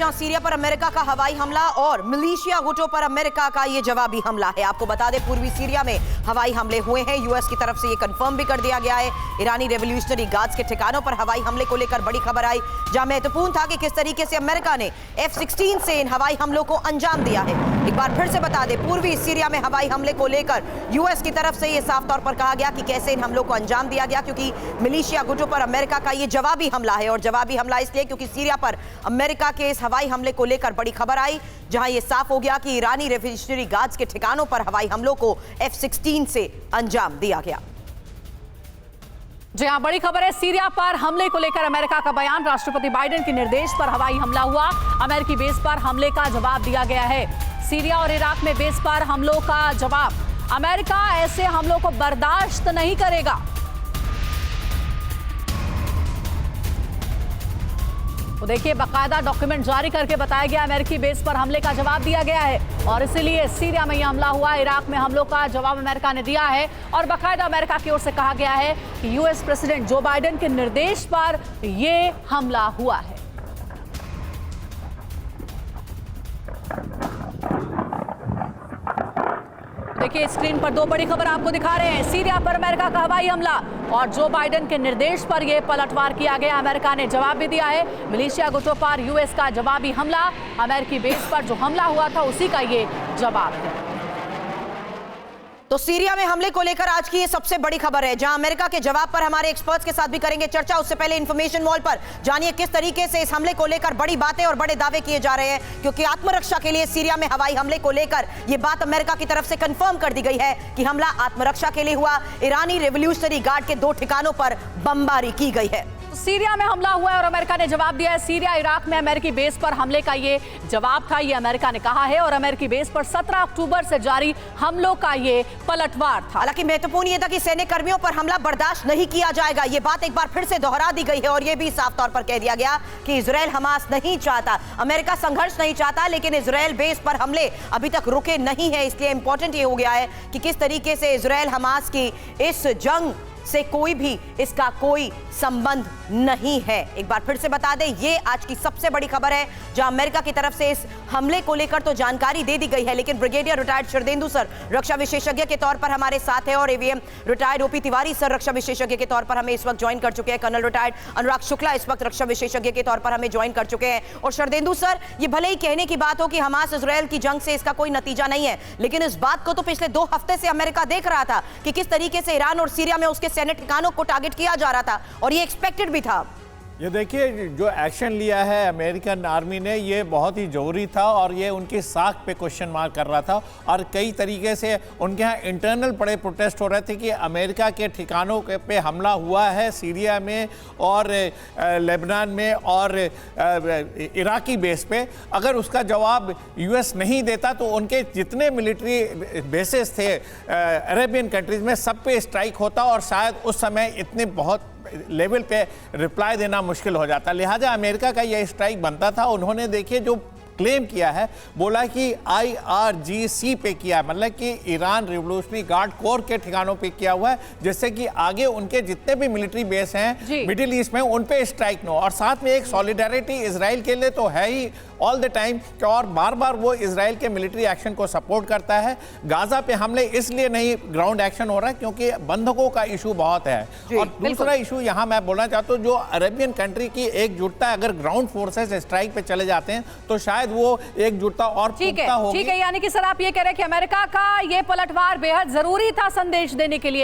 जहां सीरिया पर अमेरिका का हवाई हमला और मिलिशिया गुटों पर अमेरिका का ये जवाबी हमला है। आपको बता दें, पूर्वी सीरिया में हवाई हमले हुए हैं। यूएस की तरफ से ये कंफर्म भी कर दिया गया है। ईरानी रेवोल्यूशनरी गार्ड्स के ठिकानों पर हवाई हमले को लेकर बड़ी खबर आई, जहां महत्वपूर्ण था कि किस तरीके से अमेरिका ने F-16 से इन हवाई हमलों को अंजाम दिया है। एक बार फिर से बता दें, पूर्वी सीरिया में हवाई हमले को लेकर यूएस की तरफ से ये साफ तौर पर कहा गया कि कैसे इन हमलों को अंजाम दिया गया, क्योंकि मिलिशिया गुटों पर अमेरिका का ये जवाबी हमला है। और जवाबी हमला इसलिए क्योंकि सीरिया पर अमेरिका के इस हवाई हमले को लेकर बड़ी खबर आई, जहां यह साफ हो गया कि ईरानी रेवोल्यूशनरी गार्ड्स के ठिकानों पर हवाई हमलों को F-16 से अंजाम दिया गया। जी हां, बड़ी खबर है। सीरिया पर हमले को लेकर अमेरिका का बयान। राष्ट्रपति बाइडेन के निर्देश पर हवाई हमला हुआ। अमेरिकी बेस पर हमले का जवाब दिया गया है। सीरिया और इराक में बेस पर हमलों का जवाब। अमेरिका ऐसे हमलों को बर्दाश्त नहीं करेगा। तो देखिए, बाकायदा डॉक्यूमेंट जारी करके बताया गया अमेरिकी बेस पर हमले का जवाब दिया गया है और इसीलिए सीरिया में यह हमला हुआ। इराक में हमलों का जवाब अमेरिका ने दिया है और बाकायदा अमेरिका की ओर से कहा गया है कि यूएस प्रेसिडेंट जो बाइडेन के निर्देश पर यह हमला हुआ है। देखिए, स्क्रीन पर दो बड़ी खबर आपको दिखा रहे हैं। सीरिया पर अमेरिका का हवाई हमला और जो बाइडेन के निर्देश पर यह पलटवार किया गया। अमेरिका ने जवाब भी दिया है। मिलिशिया गुटों पर यूएस का जवाबी हमला। अमेरिकी बेस पर जो हमला हुआ था उसी का ये जवाब है। तो सीरिया में हमले को लेकर आज की ये सबसे बड़ी खबर है, जहां अमेरिका के जवाब पर हमारे एक्सपर्ट्स के साथ भी करेंगे चर्चा। उससे पहले इंफॉर्मेशन वॉल पर जानिए किस तरीके से इस हमले को लेकर बड़ी बातें और बड़े दावे किए जा रहे हैं, क्योंकि आत्मरक्षा के लिए सीरिया में हवाई हमले को लेकर यह बात अमेरिका की तरफ से कंफर्म कर दी गई है कि हमला आत्मरक्षा के लिए हुआ। ईरानी रेवोल्यूशनरी गार्ड के 2 ठिकानों पर बमबारी की गई है। सीरिया में हमला हुआ है और अमेरिका ने जवाब दिया है। सीरिया इराक में अमेरिकी बेस पर हमले का ये जवाब था, ये अमेरिका ने कहा है और अमेरिकी बेस पर 17 अक्टूबर से जारी हमलों का ये पलटवार था। हालांकि महत्वपूर्ण ये था कि सैन्य कर्मियों पर हमला बर्दाश्त नहीं किया जाएगा। ये बात एक बार फिर से दोहरा दी गई है और ये भी साफ तौर पर कह दिया गया कि इजरायल हमास नहीं चाहता, अमेरिका संघर्ष नहीं चाहता, लेकिन इजरायल बेस पर हमले अभी तक रुके नहीं है। इसलिए इंपॉर्टेंट ये हो गया है कि किस तरीके से इजरायल हमास की इस जंग से कोई भी इसका कोई संबंध नहीं है। एक बार फिर से बता दें, ये आज की सबसे बड़ी खबर है, जहां अमेरिका की तरफ से इस हमले को लेकर तो जानकारी दे दी गई है, लेकिन ब्रिगेडियर रिटायर्ड शरदेंदु सर रक्षा विशेषज्ञ के तौर पर हमारे साथ है और AVM retired OP Tiwari sir रक्षा विशेषज्ञ के तौर पर हमें इस वक्त ज्वाइन कर चुके हैं। कर्नल रिटायर्ड अनुराग शुक्ला इस वक्त रक्षा विशेषज्ञ के तौर पर हमें ज्वाइन कर चुके हैं। और शरदेंदु सर, ये भले ही कहने की बात हो कि हमास इजरायल की जंग से इसका कोई नतीजा नहीं है, लेकिन इस बात को तो पिछले 2 हफ्ते से अमेरिका देख रहा था कि किस तरीके से ईरान और सीरिया में उसके सैन्य ठिकानों को टारगेट किया जा रहा था और ये एक्सपेक्टेड भी था। ये देखिए, जो एक्शन लिया है अमेरिकन आर्मी ने, ये बहुत ही जरूरी था और ये उनकी साख पे क्वेश्चन मार्क कर रहा था। और कई तरीके से उनके यहाँ इंटरनल बड़े प्रोटेस्ट हो रहे थे कि अमेरिका के ठिकानों पे हमला हुआ है सीरिया में और लेबनान में और इराकी बेस पे। अगर उसका जवाब यूएस नहीं देता तो उनके जितने मिलिट्री बेसेस थे अरेबियन कंट्रीज में, सब पे स्ट्राइक होता और शायद उस समय इतने बहुत लेवल पे रिप्लाई देना मुश्किल हो जाता। लिहाजा अमेरिका का यह स्ट्राइक बनता था। उन्होंने देखिए जो क्लेम किया है, बोला कि IRGC पे किया, मतलब कि ईरान रिवोल्यूशनरी गार्ड कोर के ठिकानों पे किया हुआ है, जिससे कि आगे उनके जितने भी मिलिट्री बेस हैं मिडिल ईस्ट में उन पे स्ट्राइक नो। और साथ में एक सॉलिडारिटी इजराइल के लिए तो है ही ऑल द टाइम, और बार बार वो इजराइल के मिलिट्री एक्शन को सपोर्ट करता है। गाजा पे हमले इसलिए नहीं ग्राउंड एक्शन हो रहा है क्योंकि बंधकों का इशू बहुत है। और दूसरा इशू यहाँ मैं बोलना चाहता हूँ, जो अरेबियन कंट्री की एकजुटता, अगर ग्राउंड फोर्सेस स्ट्राइक पे चले जाते हैं तो शायद वो एकजुटता और पुख्ता होगी। ठीक है, यानी कि सर आप ये कह रहे हैं कि अमेरिका का ये पलटवार बेहद जरूरी था संदेश देने के लिए।